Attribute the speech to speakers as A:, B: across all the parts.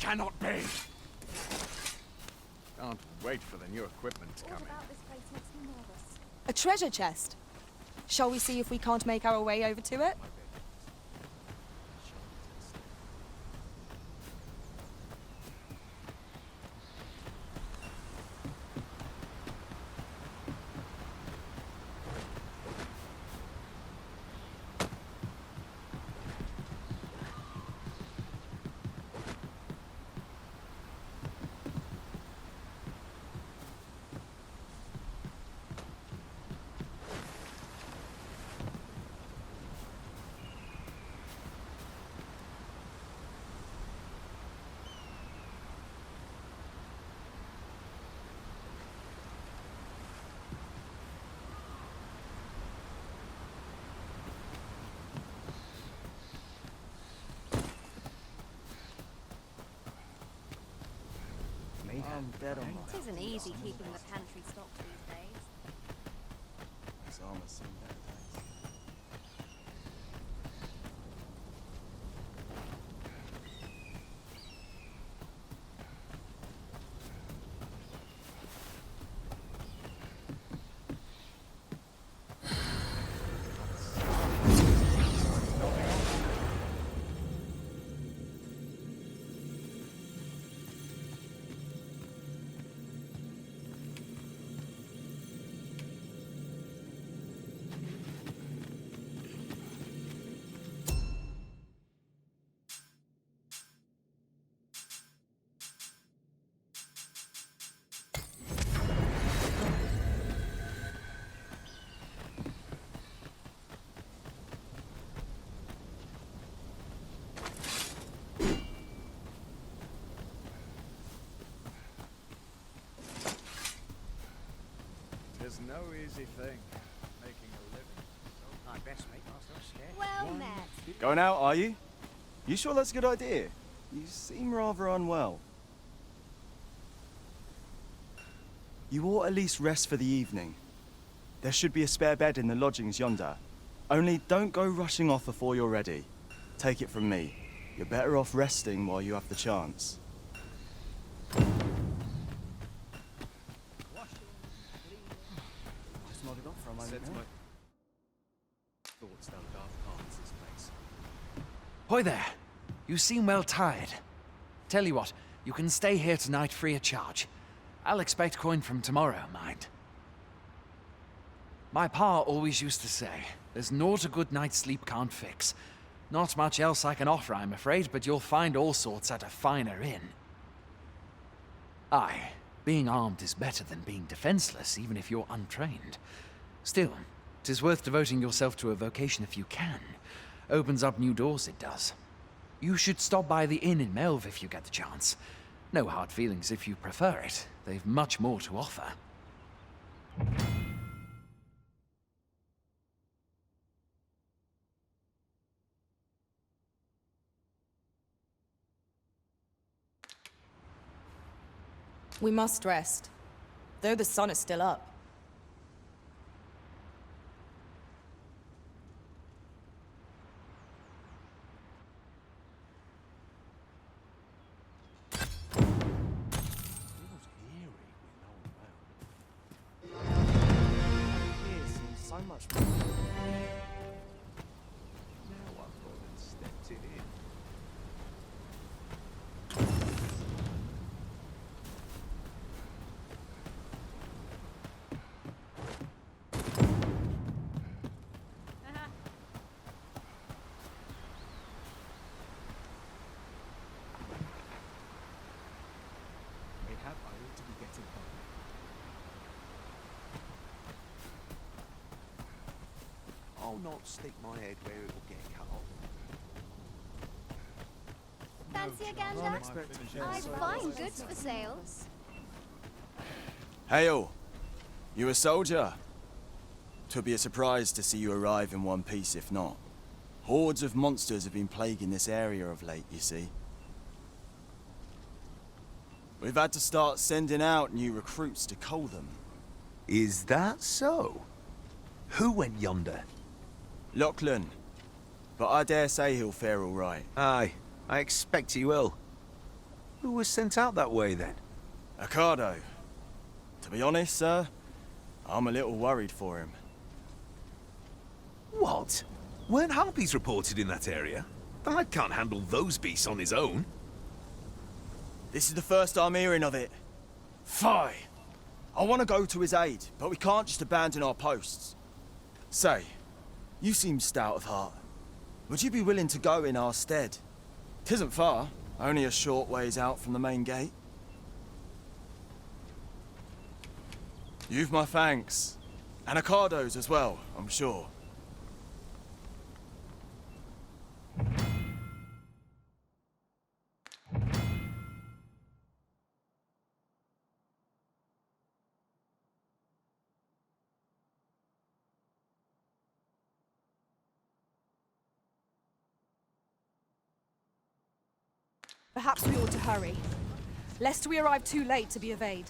A: cannot be! Can't wait for the new equipment to come in.
B: About this place makes me nervous.
C: A treasure chest. Shall we see if we can't make our way over to it?
D: I'm dead on my...
B: It isn't easy keeping the pantry stocked these days.
D: This armor's seen better days.
A: It's no easy thing, making a living.
E: I best make myself scarce.
B: Well met.
D: Going out, are you? You sure that's a good idea? You seem rather unwell. You ought at least rest for the evening. There should be a spare bed in the lodgings yonder. Only don't go rushing off before you're ready. Take it from me. You're better off resting while you have the chance. Just nodded off for a moment.
A: Thoughts down dark paths this place.
E: Hoy there. You seem well tired. Tell you what, you can stay here tonight free of charge. I'll expect coin from tomorrow, mind. My pa always used to say, there's naught a good night's sleep can't fix. Not much else I can offer, I'm afraid, but you'll find all sorts at a finer inn. Aye, being armed is better than being defenseless, even if you're untrained. Still, 'tis worth devoting yourself to a vocation if you can. Opens up new doors, it does. You should stop by the inn in Melve if you get the chance. No hard feelings if you prefer it. They've much more to offer.
C: We must rest, though the sun is still up.
D: Here seems so much more.
A: Now I've gone and stepped it in.
D: Mayhap I ought to be getting home.
F: I'll not stick my head where it will get cut off.
B: Fancy a gander? I've fine goods for sale.
D: Hail! You a soldier? 'Twould be a surprise to see you arrive in one piece if not. Hordes of monsters have been plaguing this area of late, you see. We've had to start sending out new recruits to cull them.
F: Is that so? Who went yonder?
D: Lachlan. But I dare say he'll fare all right.
F: Aye, I expect he will. Who was sent out that way, then?
D: Ocado. To be honest, sir, I'm a little worried for him.
F: What? Weren't harpies reported in that area? Plight can't handle those beasts on his own.
D: This is the first I'm hearing of it. Fie! I want to go to his aid, but we can't just abandon our posts. Say, you seem stout of heart. Would you be willing to go in our stead? 'Tisn't far, only a short ways out from the main gate. You've my thanks. And Ocado's as well, I'm sure.
C: Perhaps we ought to hurry, lest we arrive too late to be evade.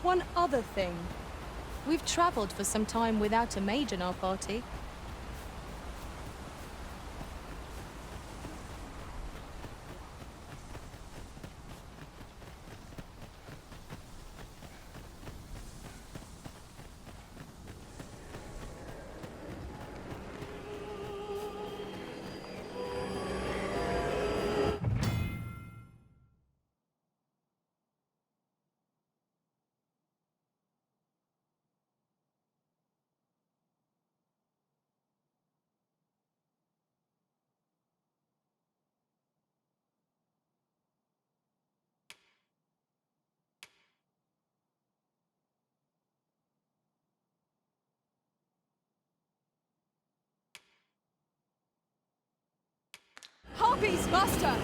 C: One other thing. We've traveled for some time without a mage in our party. Harpies, Master!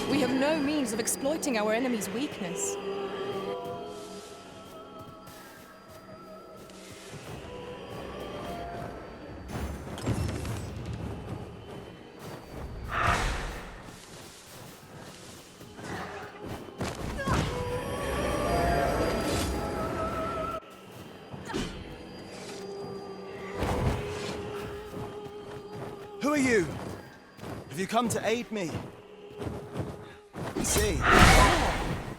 C: We have no means of exploiting our enemy's weakness.
D: Who are you? Have you come to aid me? See,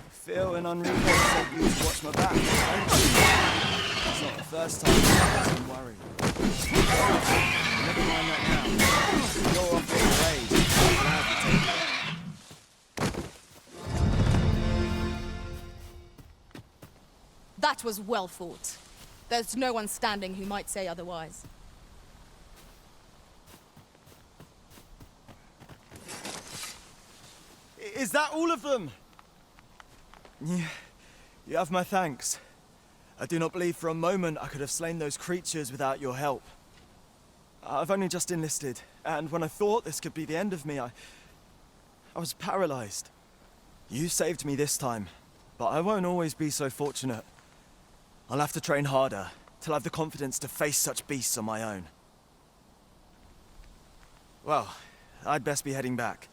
D: feel an unreal sent you to watch my back. It's not the first time I've been worried. Never mind that now. You're off for your aid. I'm glad you take it.
C: That was well fought. There's no one standing who might say otherwise.
D: Is that all of them? Yeah, you have my thanks. I do not believe for a moment I could have slain those creatures without your help. I've only just enlisted, and when I thought this could be the end of me, I was paralyzed. You saved me this time, but I won't always be so fortunate. I'll have to train harder, till I've the confidence to face such beasts on my own. Well, I'd best be heading back.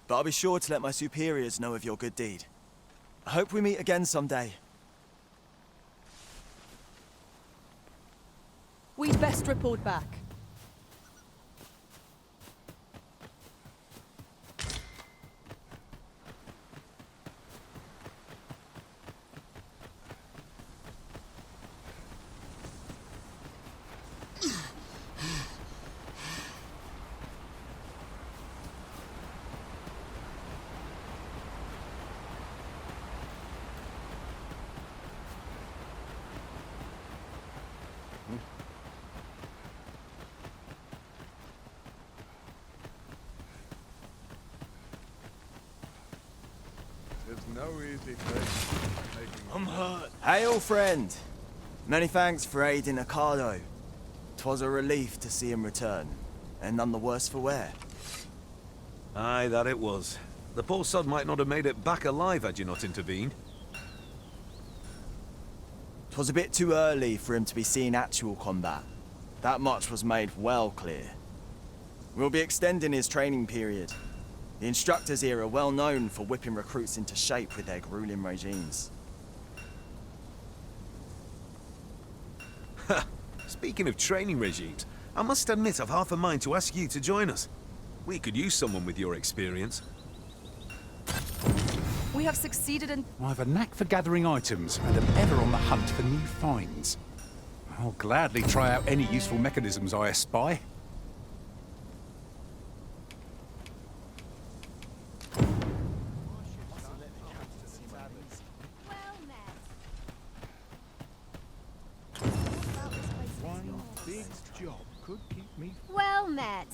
D: But I'll be sure to let my superiors know of your good deed. I hope we meet again someday.
C: We'd best report back.
A: no easy thing. Making
D: I'm hurt. Hail, friend. Many thanks for aiding Ocado. 'Twas a relief to see him return, and none the worse for wear.
F: Aye, that it was. The poor sod might not have made it back alive had you not intervened.
D: 'Twas a bit too early for him to be seeing actual combat. That much was made well clear. We'll be extending his training period. The instructors here are well known for whipping recruits into shape with their grueling regimes.
F: Speaking of training regimes, I must admit I've half a mind to ask you to join us. We could use someone with your experience.
C: We have succeeded in...
G: I have a knack for gathering items and am ever on the hunt for new finds. I'll gladly try out any useful mechanisms I espy.
B: Well met.
G: One big job could keep me.
B: Well met.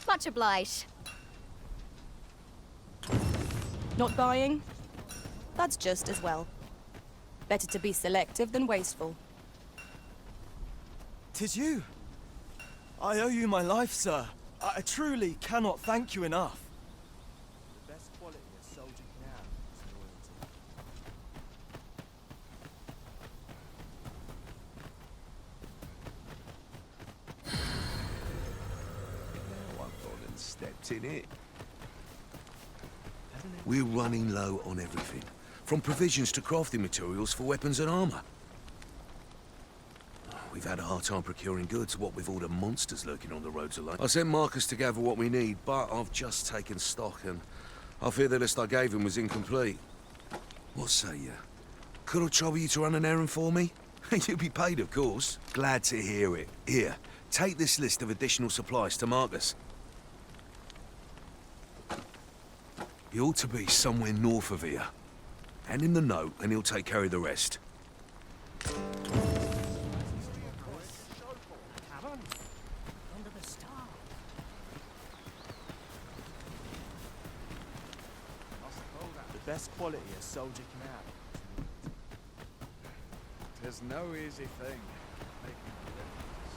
B: Much obliged.
C: Not buying? That's just as well. Better to be selective than wasteful.
D: 'Tis you. I owe you my life, sir. I truly cannot thank you enough. The best quality a soldier can have is loyalty.
F: Now I've gone and stepped in it. We're running low on everything, from provisions to crafting materials for weapons and armor. We've had a hard time procuring goods, what with all the monsters lurking on the roads alone. I sent Marcus to gather what we need, but I've just taken stock and I fear the list I gave him was incomplete. What say you? Could I trouble you to run an errand for me? You'll be paid, of course. Glad to hear it. Here, take this list of additional supplies to Marcus. He ought to be somewhere north of here. Hand him the note and he'll take care of the rest.
D: The best quality a soldier can have.
A: 'Tis no easy thing. Making a difference.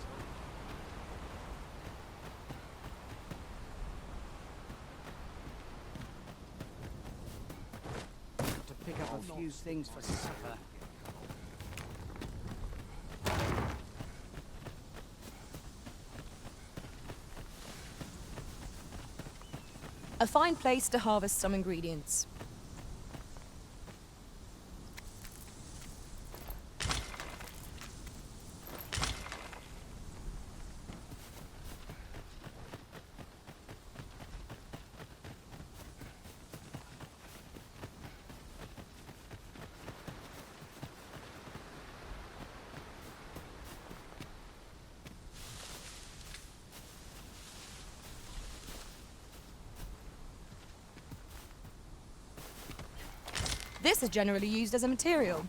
H: To pick up a few things for supper.
C: A fine place to harvest some ingredients. This is generally used as a material.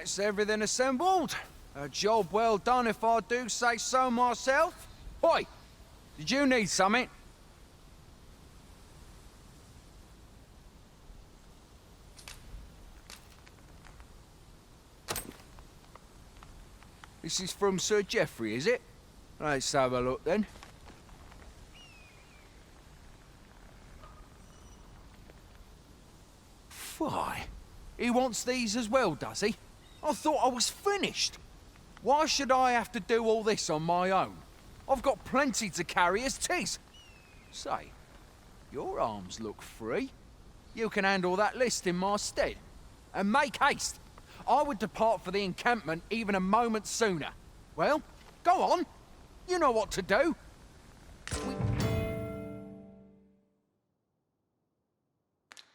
I: That's everything assembled. A job well done if I do say so myself. Oi! Did you need something? This is from Sir Geoffrey, is it? Let's have a look then. Why? He wants these as well, does he? I thought I was finished. Why should I have to do all this on my own? I've got plenty to carry as tis. Say, your arms look free. You can handle that list in my stead. And make haste. I would depart for the encampment even a moment sooner. Well, go on. You know what to do.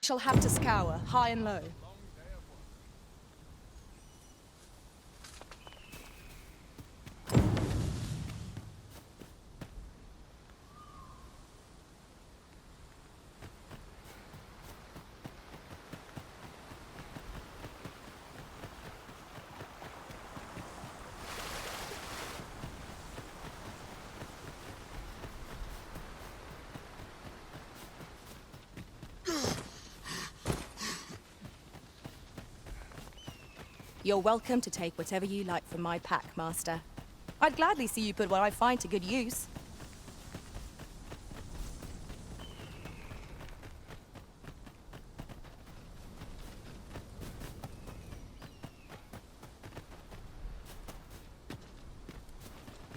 C: Shall have to scour, high and low. You're welcome to take whatever you like from my pack, Master. I'd gladly see you put what I find to good use.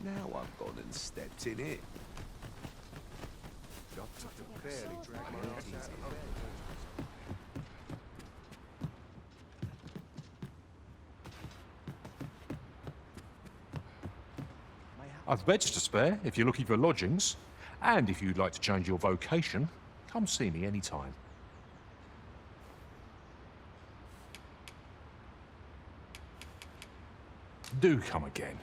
F: Now I've gone and stepped in it.
J: I've beds to spare if you're looking for lodgings. And if you'd like to change your vocation, come see me anytime. Do come again.